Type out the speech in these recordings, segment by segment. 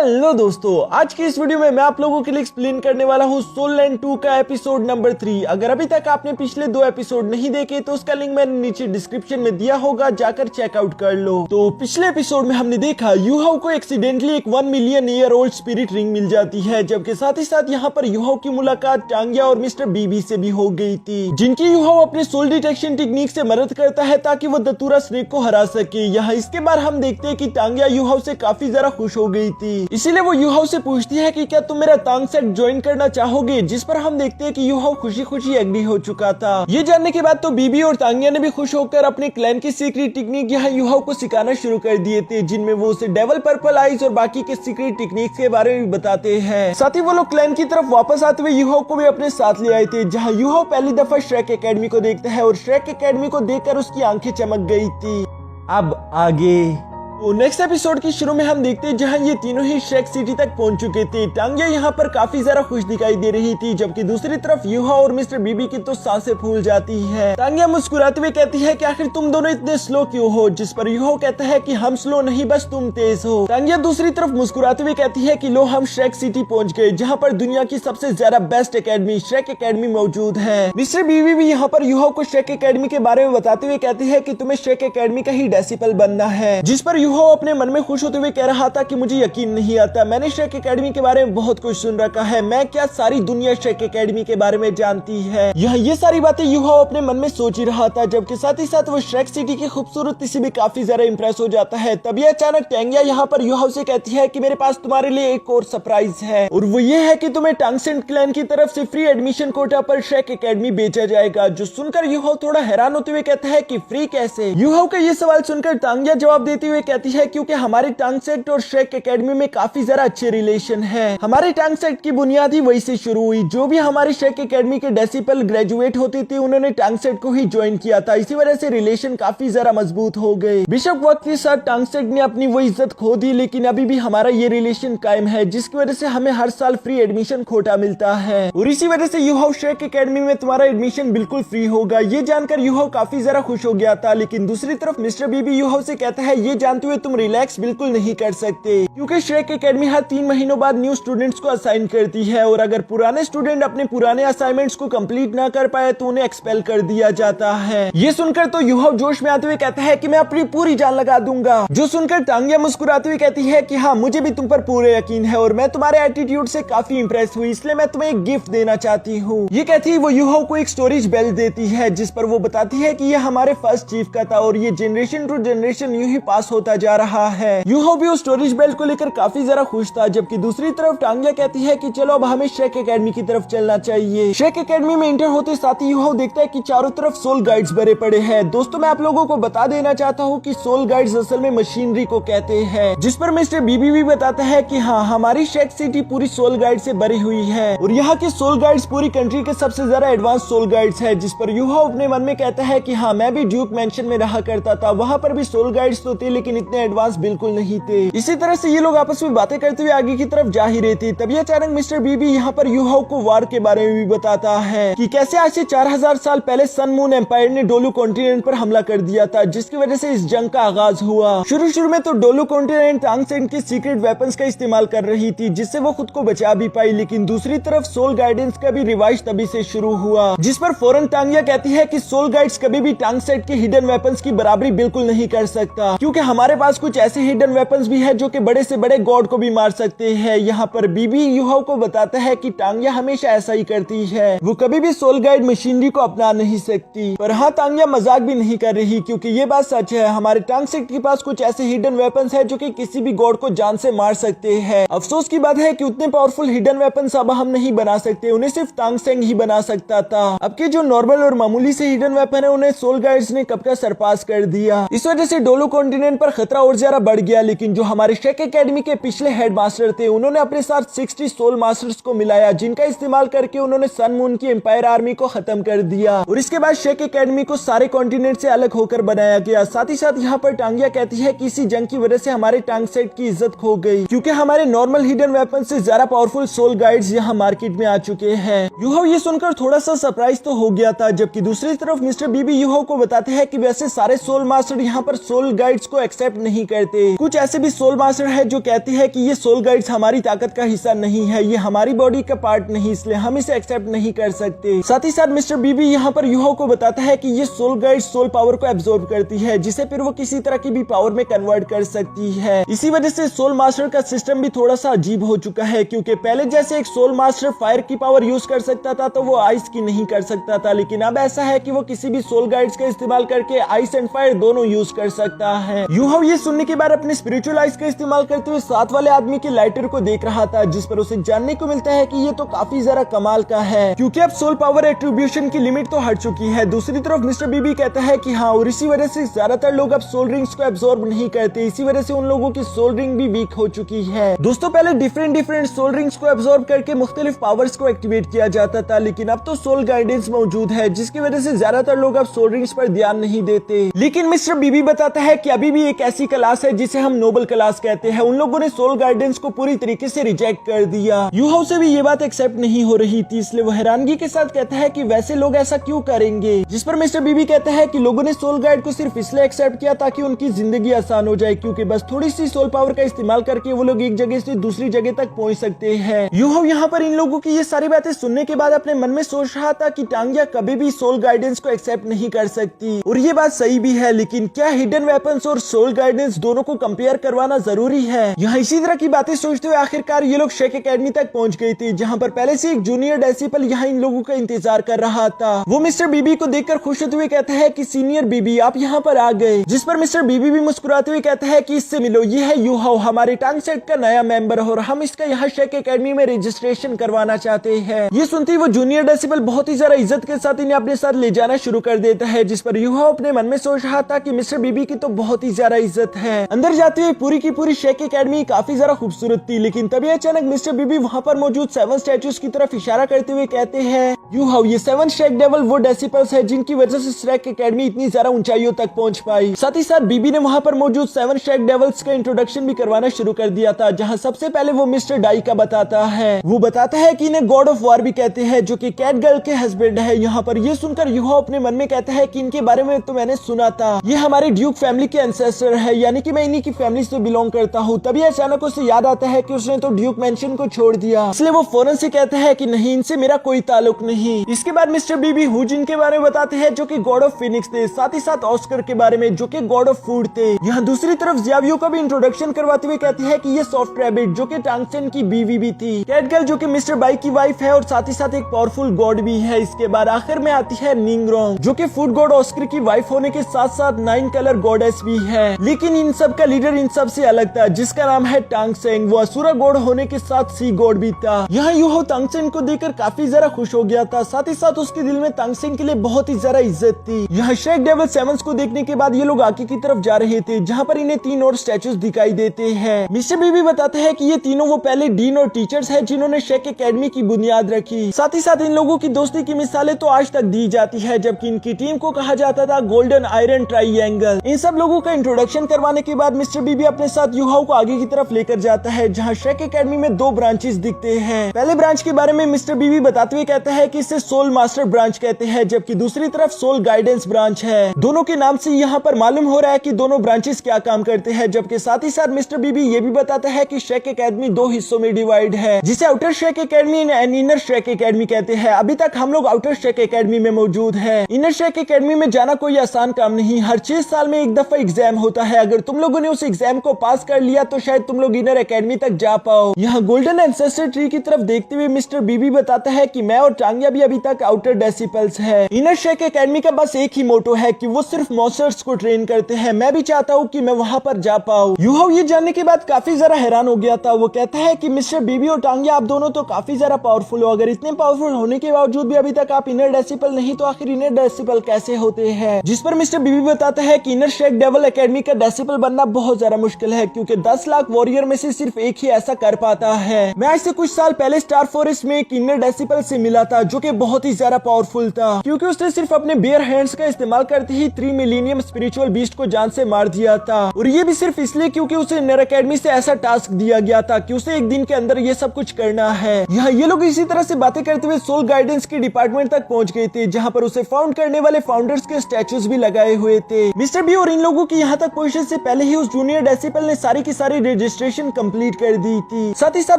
Hello दोस्तों, आज की इस वीडियो में मैं आप लोगों के लिए एक्सप्लेन करने वाला हूँ सोल लैंड 2 का एपिसोड नंबर 3। अगर अभी तक आपने पिछले 2 एपिसोड नहीं देखे तो उसका लिंक मैंने नीचे डिस्क्रिप्शन में दिया होगा, जाकर चेकआउट कर लो। तो पिछले एपिसोड में हमने देखा यूहाओ को एक्सीडेंटली एक 1 million year old spirit ring मिल जाती है, जबकि साथ ही साथ यहाँ पर यूहाओ की मुलाकात टांगिया और मिस्टर बीबी से भी हो गई थी, जिनकी यूहाओ अपने सोल डिटेक्शन टेक्निक से मदद करता है ताकि वो दतूरा स्नेक को हरा सके। यहाँ इसके बाद हम देखते हैं कि टांगिया यूहाओ से काफी ज्यादा खुश हो गई थी, इसीलिए वो यूहाओ से पूछती है कि क्या तुम मेरा तांग सेट ज्वाइन करना चाहोगे, जिस पर हम देखते हैं कि यूहाओ खुशी खुशी एग्री हो चुका था। ये जानने के बाद तो बीबी और टांगिया ने भी खुश होकर अपने क्लैन की सीक्रेट टेक्निक यहाँ यूहाओ को सिखाना शुरू कर दिए थे, जिनमें वो उसे डेवल पर्पल आइज और बाकी के सीक्रेट टेक्निक के बारे में बताते हैं। साथ ही वो लोग क्लैन की तरफ वापस आते हुए यूहाओ को भी अपने साथ ले आए थे, जहाँ यूहाओ पहली दफा श्रेक एकेडमी को देखता है और श्रेक एकेडमी को देखकर उसकी आंखें चमक गई थी। अब आगे तो नेक्स्ट एपिसोड के शुरू में हम देखते हैं जहां ये तीनों ही श्रेक सिटी तक पहुंच चुके थे। टांगिया यहाँ पर काफी ज्यादा खुश दिखाई दे रही थी, जबकि दूसरी तरफ यूहाओ और मिस्टर बीबी की तो सांसें फूल जाती है। टांगिया मुस्कुराते हुए कहती है कि आखिर तुम दोनों इतने स्लो क्यों हो, जिस पर यूहाओ कहता है कि हम स्लो नहीं, बस तुम तेज हो। टांगिया दूसरी तरफ मुस्कुराते हुए कहती है कि लो हम श्रेक सिटी पहुंच गए, जहाँ पर दुनिया की सबसे ज्यादा बेस्ट एकेडमी श्रेक एकेडमी मौजूद है। मिस्टर बीबी भी यहाँ पर यूहाओ को श्रेक एकेडमी के बारे में बताते हुए कहती है कि तुम्हें श्रेक एकेडमी का ही डेसिपल बनना है, जिस पर यूहाओ अपने मन में खुश होते हुए कह रहा था कि मुझे यकीन नहीं आता, मैंने श्रेक एकेडमी के बारे में बहुत कुछ सुन रखा है, मैं क्या सारी दुनिया श्रेक एकेडमी के बारे में जानती है। ये सारी बातें यूहाओ अपने मन में सोच ही रहा था, जबकि साथ ही साथ वो श्रेक सिटी की खूबसूरती से भी काफी ज्यादा इंप्रेस हो जाता है। तभी अचानक टांगिया यहाँ पर यूहाओ से कहती है कि मेरे पास तुम्हारे लिए एक और सरप्राइज है, और वो ये है कि तुम्हें टांगसेंट क्लैन की तरफ से फ्री एडमिशन कोटा पर श्रेक एकेडमी भेजा जाएगा। जो सुनकर यूहाओ थोड़ा हैरान होते हुए कहता है कि फ्री कैसे। यूहाओ का ये सवाल सुनकर टांगिया जवाब देते हुए कहती है क्योंकि हमारे टांगसेट और श्रेक एकेडमी में काफी ज्यादा अच्छे रिलेशन है। हमारे टांगसेट की बुनियाद ही वही से शुरू हुई, जो भी हमारे श्रेक एकेडमी के डेसिपल ग्रेजुएट होते थे उन्होंने टांगसेट को ही ज्वाइन किया था, इसी वजह से रिलेशन काफी ज्यादा मजबूत हो गए। बेशक वक्त के साथ टांगसेट ने अपनी वो इज्जत खो दी, लेकिन अभी भी हमारा ये रिलेशन कायम है, जिसकी वजह से हमें हर साल फ्री एडमिशन कोटा मिलता है, और इसी वजह से यूहाओ श्रेक एकेडमी में तुम्हारा एडमिशन बिल्कुल फ्री होगा। ये जानकर यूहाओ काफी ज्यादा खुश हो गया था, लेकिन दूसरी तरफ मिस्टर बीबी यूहाओ से कहता है ये जानते हुए तुम रिलैक्स बिल्कुल नहीं कर सकते, क्योंकि श्रेक एकेडमी हर 3 महीनों बाद न्यू स्टूडेंट्स को असाइन करती है, और अगर पुराने स्टूडेंट अपने पुराने असाइनमेंट्स को कंप्लीट ना कर पाए तो उन्हें एक्सपेल कर दिया जाता है। ये सुनकर तो यूहाओ जोश में आते हुए कहता है कि मैं अपनी पूरी जान लगा दूंगा। जो सुनकर टांगिया मुस्कुराते हुए कहती है कि हाँ मुझे भी तुम पर पूरे यकीन है, और मैं तुम्हारे एटीट्यूड से काफी इंप्रेस हुई, इसलिए मैं तुम्हें एक गिफ्ट देना चाहती हूँ। ये कहती है वो यूहाओ को एक स्टोरेज बेल देती है, जिस पर वो बताती है कि ये हमारे फर्स्ट चीफ का था, और ये जनरेशन टू जनरेशन यूं ही पास होता जा रहा है। यूहाओ भी उस स्टोरेज बेल को लेकर काफी ज्यादा खुश था, जबकि दूसरी तरफ टांगिया कहती है कि चलो अब हमें श्रेक एकेडमी की तरफ चलना चाहिए। श्रेक एकेडमी में इंटर होते साथ ही यूहाओ देखता है कि चारों तरफ सोल गाइड्स भरे पड़े हैं। दोस्तों मैं आप लोगों को बता देना चाहता हूँ कि सोल गाइड्स असल में मशीनरी को कहते हैं, जिस पर मिस्टर बीबी भी बताता है कि हाँ हमारी श्रेक सिटी पूरी सोल गाइड से भरी हुई है, और यहाँ के सोल गाइड्स पूरी कंट्री के सबसे ज्यादा एडवांस सोल गाइड्स है। जिस पर यूहाओ अपने मन में कहता है कि हाँ मैं भी ड्यूक मैंशन में रहा करता था, वहाँ पर भी सोल गाइड्स तो थे, लेकिन इतने एडवांस बिल्कुल नहीं थे। इसी तरह से ये लोग आपस में बातें करते हुए आगे की तरफ जा ही रहे थे। तभी अचानक मिस्टर बीबी यहाँ पर यूहाओ को वार के बारे में भी बताता है कि कैसे आज से 4000 साल पहले सन मून एम्पायर ने डोलू कॉन्टिनेंट पर हमला कर दिया था, जिसकी वजह से इस जंग का आगाज हुआ। शुरू में तो डोलू कॉन्टिनेंट टांगसेट के सीक्रेट वेपन्स का इस्तेमाल कर रही थी, जिससे वो खुद को बचा भी पाई, लेकिन दूसरी तरफ सोल गाइडेंस का भी रिवाइज तभी से शुरू हुआ, जिस पर फौरन टांगिया कहती है कि सोल गाइड्स कभी भी टांगसेट के हिडन वेपन्स की बराबरी बिल्कुल नहीं कर सकता, क्योंकि हमारे पास कुछ ऐसे हिडन वेपन्स भी है जो कि बड़े से बड़े गॉड को भी मार सकते हैं। यहाँ पर बीबी यूहाओ को बताता है कि टांगिया हमेशा ऐसा ही करती है, वो कभी भी सोल गाइड मशीनरी को अपना नहीं सकती। पर हाँ टांगिया मजाक भी नहीं कर रही, क्योंकि ये बात सच है, हमारे टांगसेट के पास कुछ ऐसे हिडन वेपन्स है जो कि किसी भी गॉड को जान से मार सकते हैं। अफसोस की बात है कि उतने पावरफुल हिडन वेपन्स अब हम नहीं बना सकते, उन्हें सिर्फ टांगसेट ही बना सकता था। अब के जो नॉर्मल और मामूली से हिडन वेपन है उन्हें सोल गाइड्स ने कब का सरपास कर दिया। इस वजह से डोलू कॉन्टिनेंट पर खतरा और ज्यादा बढ़ गया, लेकिन जो हमारे श्रेक एकेडमी के पिछले हेड मास्टर थे उन्होंने अपने साथ 60 सोल मास्टर्स को मिलाया, जिनका इस्तेमाल करके उन्होंने सन मून की एम्पायर आर्मी को खत्म कर दिया, और इसके बाद श्रेक एकेडमी को सारे कॉन्टिनेंट से अलग होकर बनाया गया। साथ ही साथ यहाँ पर टांगिया कहती है कि इसी जंग की वजह से हमारे टांगसेट की इज्जत खो गई, क्योंकि हमारे नॉर्मल हिडन वेपन से ज्यादा पावरफुल सोल गाइड्स यहाँ मार्केट में आ चुके हैं। यूहाओ ये सुनकर थोड़ा सा सरप्राइज तो हो गया था, जबकि दूसरी तरफ मिस्टर बीबी यूहाओ को बताते हैं कि वैसे सारे सोल मास्टर यहाँ पर सोल गाइड्स को एक्सेप्ट एक्सेप्ट नहीं करते। कुछ ऐसे भी सोल मास्टर है जो कहते हैं कि ये सोल गाइड्स हमारी ताकत का हिस्सा नहीं है, ये हमारी बॉडी का पार्ट नहीं, इसलिए हम इसे एक्सेप्ट नहीं कर सकते। साथ ही साथ मिस्टर बीबी यहाँ पर यूहो को बताता है कि ये सोल गाइड्स सोल पावर को एब्जॉर्ब करती है, जिसे फिर वो किसी तरह की भी पावर में कन्वर्ट कर सकती है। इसी वजह से सोल मास्टर का सिस्टम भी थोड़ा सा अजीब हो चुका है, क्योंकि पहले जैसे एक सोल मास्टर फायर की पावर यूज कर सकता था तो वो आइस की नहीं कर सकता था, लेकिन अब ऐसा है कि वो किसी भी सोल गाइड्स का इस्तेमाल करके आइस एंड फायर दोनों यूज कर सकता है। यूहो ये सुनने के बाद अपने स्पिरिचुअल आइस का इस्तेमाल करते हुए साथ वाले आदमी के लाइटर को देख रहा था, जिस पर उसे जानने को मिलता है कि ये तो काफी ज्यादा कमाल का है, क्योंकि अब सोल पावर एट्रीब्यूशन की लिमिट तो हट चुकी है। दूसरी तरफ मिस्टर बीबी कहता है कि हाँ, और इसी वजह से ज्यादातर लोग अब सोल रिंग्स को एब्जॉर्ब नहीं करते, इसी वजह से उन लोगों की सोल रिंग भी वीक हो चुकी है। दोस्तों पहले डिफरेंट सोल रिंग्स को एब्जॉर्ब करके मुख्तलिफ पावर्स को एक्टिवेट किया जाता था, लेकिन अब तो सोल गाइडेंस मौजूद है, जिसकी वजह से ज्यादातर लोग अब सोल रिंग्स पर ध्यान नहीं देते। लेकिन मिस्टर बीबी बताता है कि अभी भी एक ऐसी क्लास है जिसे हम नोबल क्लास कहते हैं, उन लोगों ने सोल गाइडेंस को पूरी तरीके से रिजेक्ट कर दिया। यूहो से भी ये बात एक्सेप्ट नहीं हो रही थी, इसलिए वो हैरानगी के साथ कहता है कि वैसे लोग ऐसा क्यों करेंगे, जिस पर मिस्टर बीबी कहता है कि लोगों ने सोल गाइड को सिर्फ इसलिए एक्सेप्ट किया ताकि उनकी जिंदगी आसान हो जाए, क्योंकि बस थोड़ी सी सोल पावर का इस्तेमाल करके वो लोग एक जगह से दूसरी जगह तक पहुंच सकते हैं। यूहो यहाँ पर इन लोगों की ये सारी बातें सुनने के बाद अपने मन में सोच रहा था कि टांगिया कभी भी सोल गाइडेंस को एक्सेप्ट नहीं कर सकती, और ये बात सही भी है, लेकिन क्या हिडन वेपन्स और सोल गाइडेंस दोनों को कंपेयर करवाना जरूरी है? यहाँ इसी तरह की बातें सोचते हुए आखिरकार ये लोग शेक एकेडमी तक पहुंच गई थी, जहाँ पर पहले से एक जूनियर डेसिपल यहाँ इन लोगों का इंतजार कर रहा था। वो मिस्टर बीबी को देखकर खुश होते हुए कहता है कि सीनियर बीबी आप यहाँ पर आ गए, जिस पर मिस्टर बीबी भी मुस्कुराते हुए कहता है कि इससे मिलो, ये है यूहो, हमारे टांग सेट का नया मेंबर, और हम इसका यहाँ शेक एकेडमी में रजिस्ट्रेशन करवाना चाहते हैं। ये सुनते ही वो जूनियर डेसिपल बहुत ही ज्यादा इज्जत के साथ इन्हें अपने साथ ले जाना शुरू कर देता है, जिस पर यूहो अपने मन में सोच रहा था कि मिस्टर बीबी की तो बहुत ही ज्यादा इज्जत है। अंदर जाते हुए पूरी की पूरी शेक एकेडमी काफी ज्यादा खूबसूरत थी, लेकिन तभी अचानक मिस्टर बीबी वहाँ पर मौजूद 7 स्टैचूज की तरफ इशारा करते हुए कहते हैं, यूहो ये 7 शेक डेविल वो डेसिपल्स है जिनकी वजह से शेक एकेडमी इतनी ज्यादा ऊंचाइयों तक पहुंच पाई। साथ ही साथ बीबी ने वहाँ पर मौजूद 7 शेक डेविल्स का इंट्रोडक्शन भी करवाना शुरू कर दिया था, जहाँ सबसे पहले वो मिस्टर डाई का बताता है। वो बताता है कि इन्हें गॉड ऑफ वार भी कहते हैं, जो कि कैट गर्ल के हस्बैंड है। यहाँ पर ये सुनकर यूहो अपने मन में कहता है कि इनके बारे में तो मैंने सुना था, ये हमारे ड्यूक फैमिली के एंसेस्टर है, यानी कि मैं इन्हीं की फैमिली से बिलोंग करता हूँ। तभी अचानक उसे याद आता है कि उसने तो ड्यूक मेंशन को छोड़ दिया, इसलिए वो फौरन से कहता है कि नहीं, इनसे मेरा कोई ताल्लुक नहीं। इसके बाद मिस्टर बीबी हुजिन के बारे में बताते हैं, जो कि गॉड ऑफ फिनिक्स थे, साथ ही साथ ऑस्कर के बारे में, जो कि गॉड ऑफ फूड थे। यहाँ दूसरी तरफ ज़ियावियो का भी इंट्रोडक्शन करवाते हुए कहती है कि ये सॉफ्ट रैबिट, जो कि टांगसेन की बीवी भी थी, कैट गर्ल जो कि मिस्टर बाई की वाइफ है और साथ ही साथ एक पावरफुल गॉड भी है। इसके बाद आखिर में आती है निंगरोंग, जो कि फूड गॉड ऑस्कर की वाइफ होने के साथ साथ 9 कलर गॉडेस भी है, लेकिन इन सब का लीडर इन सब से अलग था, जिसका नाम है टांगसेंग। वो असुरा गॉड होने के साथ सी गॉड भी था। यहाँ यूहो टांगसेंग को देखकर काफी ज्यादा खुश हो गया था, साथ ही साथ उसके दिल में टांगसेंग के लिए बहुत ही ज्यादा इज्जत थी। यहाँ शेक डेविल 7 को देखने के बाद ये लोग आगे की तरफ जा रहे थे, जहाँ पर इन्हें 3 और स्टैचूज दिखाई देते हैं। मिस्टर बीबी बताते हैं कि ये तीनों वो पहले डीन और टीचर्स हैं जिन्होंने शेक एकेडमी की बुनियाद रखी। साथ ही साथ इन लोगों की दोस्ती की मिसालें तो आज तक दी जाती है, जबकि इनकी टीम को कहा जाता था गोल्डन आयरन ट्राइएंगल। इन सब लोगों का इंट्रोडक्शन करवाने के बाद मिस्टर बीबी अपने साथ यूहो को आगे की तरफ लेकर जाता है, जहाँ शेक एकेडमी में 2 ब्रांचेस दिखते हैं। पहले ब्रांच के बारे में मिस्टर बीबी बताते हुए कहता है कि इसे सोल मास्टर ब्रांच कहते हैं, जबकि दूसरी तरफ सोल गाइडेंस ब्रांच है। दोनों के नाम से यहाँ पर मालूम हो रहा है कि दोनों ब्रांचेस क्या काम करते हैं, जबकि साथ ही साथ मिस्टर बीबी ये भी बताता है कि शेक एकेडमी 2 हिस्सों में डिवाइड है, जिसे outer shake academy and inner shake academy कहते हैं। अभी तक हम लोग आउटर शेक एकेडमी में मौजूद है। इनर शेक एकेडमी में जाना कोई आसान काम नहीं, हर 6 साल में एक दफा एग्जाम होता है। अगर तुम लोगों ने उस एग्जाम को पास कर लिया तो शायद तुम लोग इनर एकेडमी तक जा पाओ। यहाँ गोल्डन एंसेस्टर ट्री की तरफ देखते हुए मिस्टर बीबी बताता है कि मैं और टांगिया भी अभी तक आउटर डेसिपल्स है। इनर शेक एकेडमी का बस एक ही मोटो है कि वो सिर्फ मॉन्स्टर्स को ट्रेन करते हैं। मैं भी चाहता हूँ कि मैं वहाँ पर जा पाऊँ। यूहो ये जानने के बाद काफी ज्यादा हैरान हो गया था। वो कहता है कि मिस्टर बीबी और टांगिया आप दोनों तो काफी ज्यादा पावरफुल हो, अगर इतने पावरफुल होने के बावजूद भी अभी तक आप इनर डेसिपल नहीं तो आखिर इनर डेसिपल कैसे होते हैं? जिस पर मिस्टर बीबी बताता है कि इनर शेक डेविल एकेडमी का डेसिपल बनना बहुत ज्यादा मुश्किल है, क्योंकि 10 लाख वॉरियर में से सिर्फ एक ही ऐसा कर पाता है। मैं आज से कुछ साल पहले स्टार फॉरेस्ट में एक इनर डेसिपल से मिला था, जो कि बहुत ही ज्यादा पावरफुल था, क्योंकि उसने सिर्फ अपने बेयर हैंड्स का इस्तेमाल करते ही 3 मिलीनियम स्पिरिचुअल बीस्ट को जान से मार दिया था। और ये भी सिर्फ इसलिए क्योंकि उसे इनर एकेडमी से ऐसा टास्क दिया गया था कि उसे एक दिन के अंदर ये सब कुछ करना है। यहाँ ये लोग इसी तरह से बातें करते हुए सोल गाइडेंस के डिपार्टमेंट तक पहुंच गए थे, जहाँ पर उसे फाउंड करने वाले फाउंडर्स के स्टैचूज भी लगाए हुए थे। मिस्टर बी और इन लोगों की यहाँ तक पोजीशन से पहले ही उस जूनियर डेसिबल ने सारी की सारी रजिस्ट्रेशन कंप्लीट कर दी थी। साथ ही साथ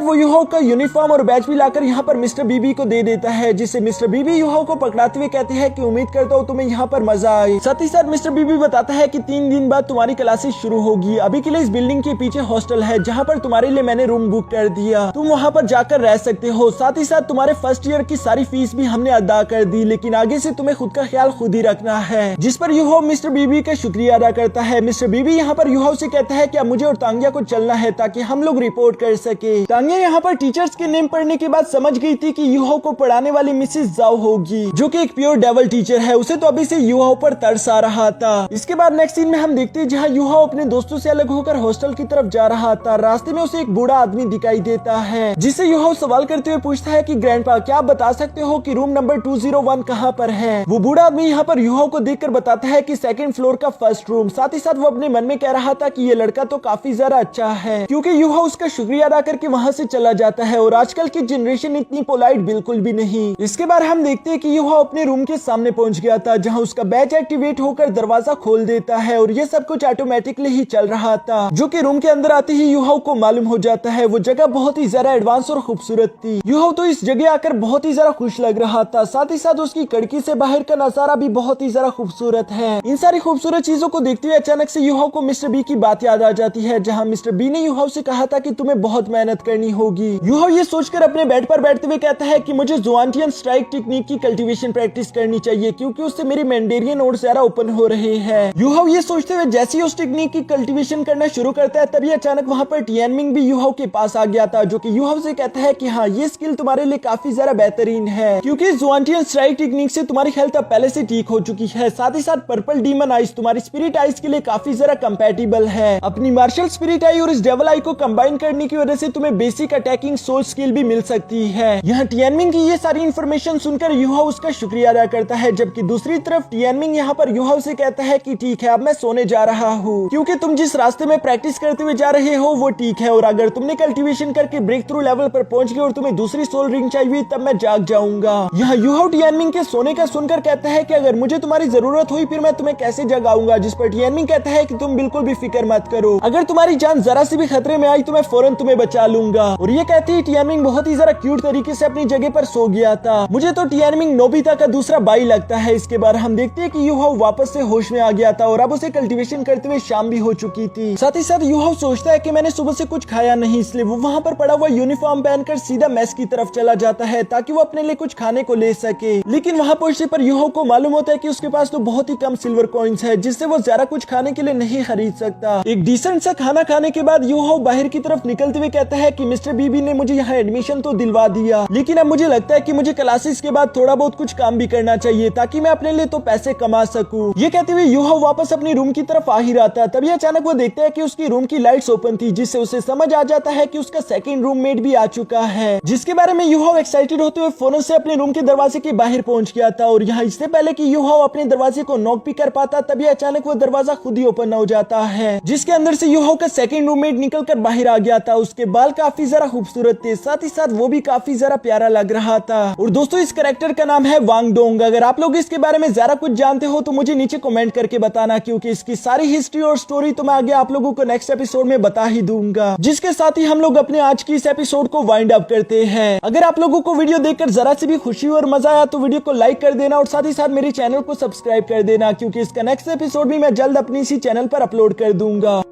वो यूहाओ का यूनिफॉर्म और बैच भी लाकर यहाँ पर मिस्टर बीबी को दे देता है, जिससे मिस्टर बीबी यूहाओ को पकड़ाते हुए कहते हैं कि उम्मीद करता हूँ तुम्हें यहाँ पर मजा आए। साथ ही साथ मिस्टर बीबी बताता है कि 3 दिन बाद तुम्हारी क्लासेस शुरू होगी। अभी के लिए इस बिल्डिंग के पीछे हॉस्टल है जहाँ पर तुम्हारे लिए मैंने रूम बुक कर दिया, तुम वहाँ पर जाकर रह सकते हो। साथ ही साथ तुम्हारे फर्स्ट ईयर की सारी फीस भी हमने अदा कर दी, लेकिन आगे से तुम्हें खुद का ख्याल खुद ही रखना है। जिस पर यूहाओ मिस्टर बीबी का शुक्रिया अदा करता है। मिस्टर बीबी यहाँ पर यूहाओ से कहता है कि अब मुझे और तांगिया को चलना है ताकि हम लोग रिपोर्ट कर सके। तांगिया यहाँ पर टीचर्स के नेम पढ़ने के बाद समझ गई थी कि यूहाओ को पढ़ाने वाली मिसेस जाओ होगी, जो कि एक प्योर डेविल टीचर है। उसे तो अभी से यूहाओ पर तरस आ रहा था। इसके बाद नेक्स्ट सीन में हम देखते हैं जहाँ यूहाओ अपने दोस्तों से अलग होकर हॉस्टल की तरफ जा रहा था। रास्ते में उसे एक बूढ़ा आदमी दिखाई देता है, जिससे यूहाओ सवाल करते हुए पूछता है कि ग्रैंडपा, क्या आप बता सकते हो कि रूम नंबर 201 कहाँ पर है? वो बूढ़ा आदमी यहाँ पर यूहाओ को देखकर बताता है कि 2nd फ्लोर का फर्स्ट रूम। साथ ही साथ वो अपने मन में कह रहा था कि ये लड़का तो काफी ज्यादा अच्छा है, क्योंकि यूहाओ उसका शुक्रिया अदा करके वहाँ से चला जाता है। और आजकल की जनरेशन इतनी पोलाइट बिल्कुल भी नहीं। इसके बाद हम देखते हैं कि यूहाओ अपने रूम के सामने पहुंच गया था, जहाँ उसका बैच एक्टिवेट होकर दरवाजा खोल देता है और ये सब कुछ ऑटोमेटिकली ही चल रहा था, जो कि रूम के अंदर आते ही यूहाओ को मालूम हो जाता है वो जगह बहुत ही ज्यादा एडवांस और खूबसूरत थी। यूहाओ तो इस जगह आकर बहुत ही ज्यादा खुश लग रहा था। साथ ही साथ उसकी खिड़की से बाहर का नजारा भी बहुत ही ज्यादा खूबसूरत है। इन सारी खूबसूरत चीजों को देखते हुए अचानक से यूहाओ को मिस्टर बी की बात याद आ जाती है, जहाँ मिस्टर बी ने यूहाओ से कहा था कि तुम्हें बहुत मेहनत करनी होगी। यूहाओ ये सोचकर अपने बेड पर बैठते हुए कहता है कि मुझे ज़ोआंटियन स्ट्राइक टेक्निक की कल्टीवेशन प्रैक्टिस करनी चाहिए, क्योंकि उससे मेरी मैंडेरियन नोड ज्यादा ओपन हो रहे हैं। यूहाओ ये सोचते हुए जैसे ही उस टेक्निक की कल्टीवेशन करना शुरू करता है, तभी अचानक वहाँ पर टियानमिंग भी यूहाओ के पास आ गया था, जो कि यूहाओ से कहता है कि हाँ, ये स्किल तुम्हारे लिए काफी ज्यादा बेहतरीन है, क्योंकि ज़ोआंटियन स्ट्राइक टेक्निक से तुम्हारी हेल्थ अब पहले से ठीक हो चुकी है। साथ ही साथ पर्पल डीमन आइज तुम्हारी स्पिरिट आइज के लिए काफी ज्यादा कंपैटिबल है। अपनी मार्शल स्पिरिट आई और इस डेविल आई को कंबाइन करने की वजह से तुम्हें बेसिक अटैकिंग सोल स्किल भी मिल सकती है। यहाँ टियानमिंग की ये सारी इन्फॉर्मेशन सुनकर यूहाओ उसका शुक्रिया अदा करता है, जबकि दूसरी तरफ टियानमिंग यहाँ पर यूहाओ से कहता है कि ठीक है, अब मैं सोने जा रहा हूँ, क्योंकि तुम जिस रास्ते में प्रैक्टिस करते हुए जा रहे हो वो ठीक है, और अगर तुमने कल्टीवेशन करके ब्रेक थ्रू लेवल पर पहुंच गए और तुम्हें दूसरी सोल रिंग चाहिए तब मैं जाग जाऊंगा। यहाँ यूहाओ टियानमिंग के सोने का सुनकर कहता है कि अगर मुझे तुम्हारी जरूरत हुई फिर मैं तुम्हें कैसे जगाऊंगा, जिस पर टियानमिंग कहता है कि तुम बिल्कुल भी फिक्र मत करो, अगर तुम्हारी जान जरा सी भी खतरे में आई तो मैं फौरन तुम्हें बचा लूंगा। और ये कहते ही टियानमिंग बहुत ही जरा क्यूट तरीके से अपनी जगह पर सो गया था। मुझे तो टियानमिंग नोबिता का दूसरा भाई लगता है। इसके बाद हम देखते हैं कि यूहाओ वापस से होश में आ गया था और अब उसे कल्टीवेशन करते हुए शाम भी हो चुकी थी। साथ ही साथ यूहाओ सोचता है कि मैंने सुबह से कुछ खाया नहीं, इसलिए वो वहाँ पर पड़ा हुआ यूनिफॉर्म पहनकर सीधा मेस की तरफ चला जाता है ताकि वो अपने लिए कुछ खाने को ले सके। लेकिन वहाँ पहुंचने पर यूहाओ को मालूम होता है कि उसके पास तो बहुत ही कम सिल्वर कॉइन्स है, जिससे वो ज्यादा कुछ खाने के लिए नहीं खरीद सकता। एक डिसेंट सा खाना खाने के बाद यूहाओ बाहर की तरफ निकलते हुए कहता है कि मिस्टर बीबी ने मुझे यहाँ एडमिशन तो दिलवा दिया, लेकिन अब मुझे लगता है कि मुझे क्लासेस के बाद थोड़ा बहुत कुछ काम भी करना चाहिए ताकि मैं अपने लिए तो पैसे कमा सकूं। ये कहते हुए यूहाओ वापस अपनी रूम की तरफ आ ही रहा था, तभी अचानक वो देखता है कि उसकी रूम की लाइट्स ओपन थी, जिससे उसे समझ आ जाता है कि उसका 2nd रूममेट भी आ चुका है, जिसके बारे में यूहाओ एक्साइटेड होते हुए फौरन से अपने रूम के दरवाजे के बाहर पहुंच गया था। और यहाँ इससे पहले कि यूहाओ अपने दरवाजे को नॉक भी कर पाता, तभी अचानक वो दरवाजा खुद ही ओपन हो जाता है, जिसके अंदर से यूहाओ का 2nd रूममेट निकलकर बाहर आ गया था। उसके बाल काफी जरा खूबसूरत थे, साथ ही साथ वो भी काफी जरा प्यारा लग रहा था। और दोस्तों इस कैरेक्टर का नाम है वांग डोंग। अगर आप लोग इसके बारे में ज्यादा कुछ जानते हो तो मुझे नीचे कमेंट करके बताना, क्योंकि इसकी सारी हिस्ट्री और स्टोरी तो मैं आगे आप लोगों को नेक्स्ट एपिसोड में बता ही दूंगा। जिसके साथ ही हम लोग अपने आज की इस एपिसोड को वाइंड अप करते हैं। अगर आप लोगों को वीडियो देखकर जरा सी भी खुशी और मजा आया तो वीडियो को लाइक कर देना और साथ ही साथ मेरे चैनल को सब्सक्राइब कर देना, क्योंकि इसका नेक्स्ट एपिसोड भी मैं जल्द अपनी इसी चैनल पर अपलोड कर दूंगा।